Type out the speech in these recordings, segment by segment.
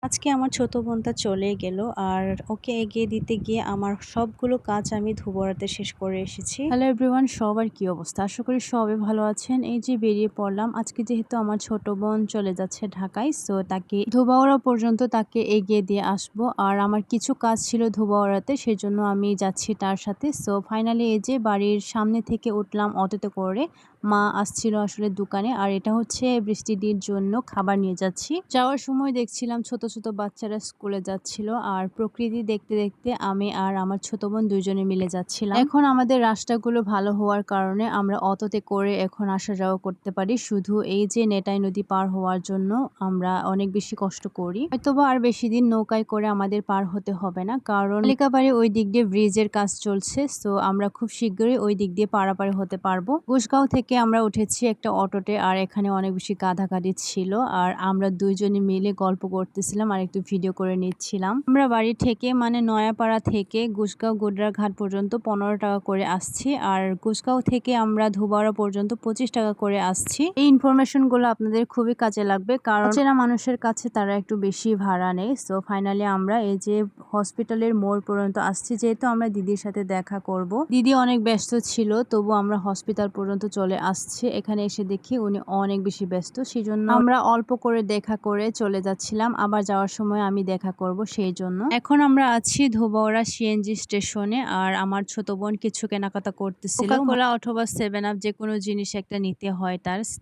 আজকে আমার ছোট বোনটা চলে গেল আর ওকে এগিয়ে দিতে গিয়ে আমার সবগুলো কাজ আমি ধুবড়াতে শেষ করে এসেছি। হ্যালো এভরিওয়ান, সবার কি অবস্থা? আশা করি সবাই ভালো আছেন। এই যে বেরিয়ে পড়লাম আজকে, যেহেতু আমার ছোট বোন চলে যাচ্ছে ঢাকায়, সো তাকে ধোবাউড়া পর্যন্ত তাকে এগিয়ে দিয়ে আসবো। আর আমার কিছু কাজ ছিল ধোবাউড়াতে, সেজন্য আমি যাচ্ছি তার সাথে। সো ফাইনালি এই যে বাড়ির সামনে থেকে উঠলাম অটোতে করে। মা আসছিল আসলে দোকানে, আর এটা হচ্ছে বৃষ্টির জন্য খাবার নিয়ে যাচ্ছি। যাওয়ার সময় দেখছিলাম ছোট ছোট বাচ্চারা স্কুলে যাচ্ছিল, আর প্রকৃতি দেখতে দেখতে আমি আর আমার ছোট বোন দুইজনে মিলে যাচ্ছিলাম। এখন আমাদের রাস্তাগুলো ভালো হওয়ার কারণে আমরা অটোতে করে এখন আসা যাওয়া করতে পারি। শুধু এই যে নেটাই নদী পার হওয়ার জন্য আমরা অনেক বেশি কষ্ট করি। হয়তোবা আর বেশি দিন নৌকায় করে আমাদের পার হতে হবে না, কারণ এলাকাবাড়ি ওই দিক দিয়ে ব্রিজের কাজ চলছে। সো আমরা খুব শীঘ্রই ওই দিক দিয়ে পারাপার হতে পারবো। কুশগাঁও থেকে আমরা উঠেছি একটা অটোতে, আর এখানে অনেক বেশি গাধাগাধি ছিল, আর আমরা দুইজনে মিলে গল্প করতেছিলাম আর একটু ভিডিও করে নিচ্ছিলাম। আমরা বাড়ি থেকে মানে নয়াপাড়া থেকে কুশগাঁও গোডরা ঘাট পর্যন্ত 15 টাকা করে আসছি, আর কুশগাঁও থেকে আমরা ধোবাউড়া পর্যন্ত 25 টাকা করে আসছি। এই ইনফরমেশন গুলো আপনাদের খুবই কাজে লাগবে, কারণ চেনা মানুষের কাছে তারা একটু বেশি ভাড়া নেয়। সো ফাইনালি আমরা এই যে হসপিটালের মোড় পর্যন্ত আসছি, যেহেতু আমরা দিদির সাথে দেখা করব। দিদি অনেক ব্যস্ত ছিল, তবু আমরা হসপিটাল পর্যন্ত চলে আসছি। এখানে এসে দেখি উনি অনেক বেশি ব্যস্ত, সেই জন্য আমরা অল্প করে দেখা করে চলে যাচ্ছিলাম। আবার যাওয়ার সময় আমি দেখা করব, সেই জন্য। এখন আমরা আছি ধোবাউড়া সিএনজি স্টেশনে, আর আমার ছোট বোন কিছু কেনাকাটা করতেছিল। কোকা-কোলা অথবা 7 আপ যে কোনো জিনিস একটা নিতে হয়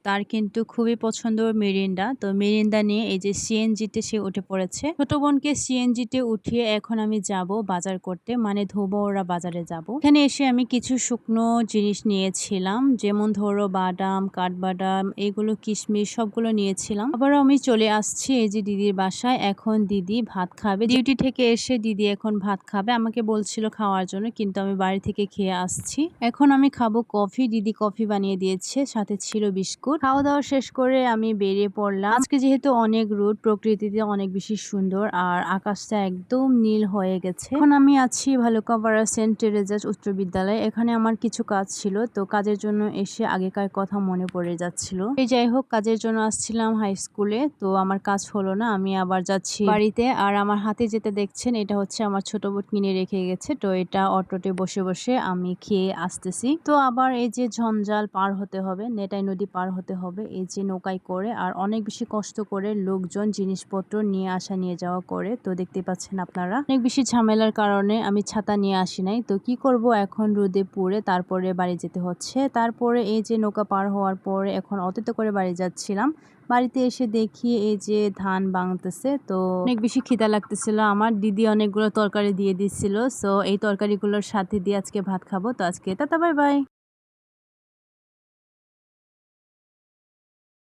তার কিন্তু খুবই পছন্দ মিরিন্ডা। তো মিরিন্ডা নিয়ে এই যে সিএনজিতে সে উঠে পড়েছে। ছোট বোনকে সিএনজিতে উঠিয়ে এখন আমি যাব বাজার করতে, মানে ধোবাউড়া বাজারে যাব। এখানে এসে আমি কিছু শুকনো জিনিস নিয়েছিলাম, যেমন ধরো বাদাম, কাঠবাদাম, এগুলো কিশমিশ সবগুলো নিয়েছিলাম। আবারও আমি চলে আসছি এই যে দিদির বাসায়। এখন দিদি ভাত খাবে, ডিউটি থেকে এসে দিদি এখন ভাত খাবে। আমাকে বলছিল খাওয়ার জন্য, কিন্তু আমি বাড়ি থেকে খেয়ে আসছি। এখন আমি খাবো কফি। দিদি কফি বানিয়ে দিয়েছে, সাথে ছিল বিস্কুট। খাওয়া দাওয়া শেষ করে আমি বেরিয়ে পড়লাম। আজকে যেহেতু অনেক রোদ, প্রকৃতিতে অনেক বেশি সুন্দর, আর আকাশটা একদম নীল হয়ে গেছে। এখন আমি আছি ভালুকাপাড়া সেন্ট টেরেজাস উচ্চ বিদ্যালয়ে। এখানে আমার কিছু কাজ ছিল, তো কাজের জন্য এসে আগেকার কথা মনে পড়ে যাচ্ছিল। এই যাই হোক, কাজের জন্য আসছিলাম হাই স্কুলে, তো আমার কাজ হলো না, আমি আবার যাচ্ছি বাড়িতে। আর আমার হাতে যেটা দেখছেন, এটা হচ্ছে আমার ছোট বোন কিনে রেখে গেছে, তো এটা অটোতে বসে বসে আমি খেয়ে আসতেছি। তো আবার এই যে ঝঞ্ঝাল পার হতে হবে, নেটাই নদী পার হতে হবে এই যে নৌকায় করে, আর অনেক বেশি কষ্ট করে লোকজন জিনিসপত্র নিয়ে আসা নিয়ে যাওয়া করে। তো দেখতে পাচ্ছেন আপনারা, অনেক বেশি ঝামেলার কারণে আমি ছাতা নিয়ে আসি নাই। তো কি করব, এখন রোদে পুড়ে তারপরে বাড়ি যেতে হচ্ছে। তারপরে এই যে নৌকা পার হওয়ার পরে এখন অটোতে করে বাড়ি যাচ্ছিলাম। বাড়িতে এসে দেখি এই যে ধান ভাঙতেছে, তো অনেক বেশি খিদা লাগতেছিল আমার। দিদি অনেকগুলো তরকারি দিয়ে দিচ্ছিল, সো এই তরকারিগুলোর সাথে দিয়ে আজকে ভাত খাবো। তো আজকে টাটা, বাই বাই।